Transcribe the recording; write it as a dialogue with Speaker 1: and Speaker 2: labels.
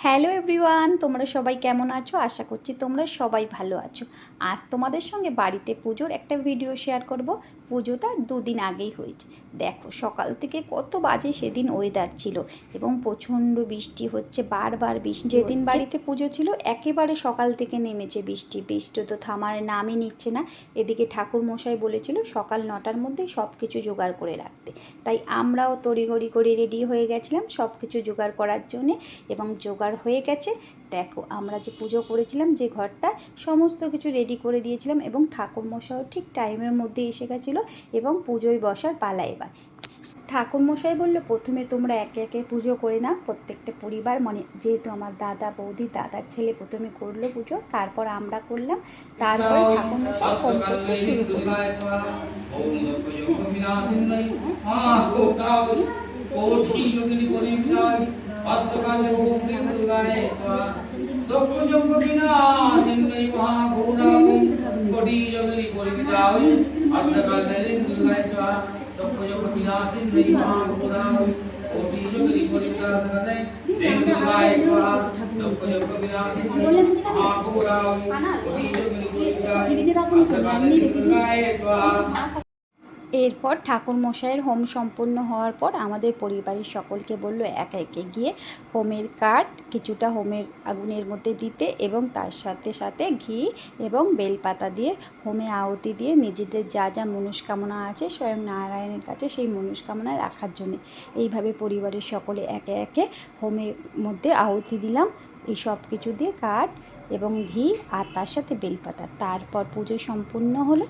Speaker 1: Hello everyone, তোমরা সবাই কেমন আছো? আশা করছি তোমরা সবাই ভালো আছো। আজ তোমাদের সঙ্গে বাড়িতে পুজোর একটা ভিডিও শেয়ার করব। পুজোটা দুদিন আগেই হয়েছে। দেখো সকাল থেকে কত বাজে সেদিন ওয়েদার ছিল এবং প্রচণ্ড বৃষ্টি হচ্ছে, বারবার বৃষ্টি। যেদিন বাড়িতে পুজো ছিল একেবারে সকাল থেকে নেমেছে বৃষ্টি। বৃষ্টি তো থামার নামই নিচ্ছে না। এদিকে ঠাকুর মশাই বলেছিল সকাল 9টার মধ্যেই সব কিছু জোগাড় করে রাখতে, তাই আমরাও তড়িঘড়ি করে রেডি হয়ে গেছিলাম সব কিছু জোগাড় করার জন্যে। এবং জোগাড় হয়ে গেছে। দেখো আমরা যে পুজো করেছিলাম যে ঘরটা, সমস্ত কিছু রেডি করে দিয়েছিলাম এবং ঠাকুরমশাইও ঠিক টাইমের মধ্যে এসে গেছিলো এবং পুজোয় বসার পালা এবার। ঠাকুরমশাই বললো প্রথমে তোমরা একে একে পুজো করে নাও, প্রত্যেকটা পরিবার, মানে যেহেতু আমার দাদা বৌদি দাদার ছেলে প্রথমে করলো পুজো, তারপর আমরা করলাম, তারপরে ঠাকুরমশাই হোম করতে শুরু করলো। এরপর ঠাকুরমশাইয়ের হোম সম্পূর্ণ হওয়ার পর আমাদের পরিবারের সকলকে বলল একে একে গিয়ে হোমের কাঠ কিছুটা হোমের আগুনের মধ্যে দিতে এবং তার সাথে সাথে ঘি এবং বেলপাতা দিয়ে হোমে আহুতি দিয়ে নিজেদের যা যা মনস্কামনা আছে স্বয়ং নারায়ণের কাছে সেই মনস্কামনা রাখার জন্য। এইভাবে পরিবারের সকলে একে একে হোমের মধ্যে আহুতি দিলাম এই সব কিছু দিয়ে, কাঠ এবং ঘি আর তার সাথে বেলপাতা। তারপর পুজো সম্পূর্ণ হলো।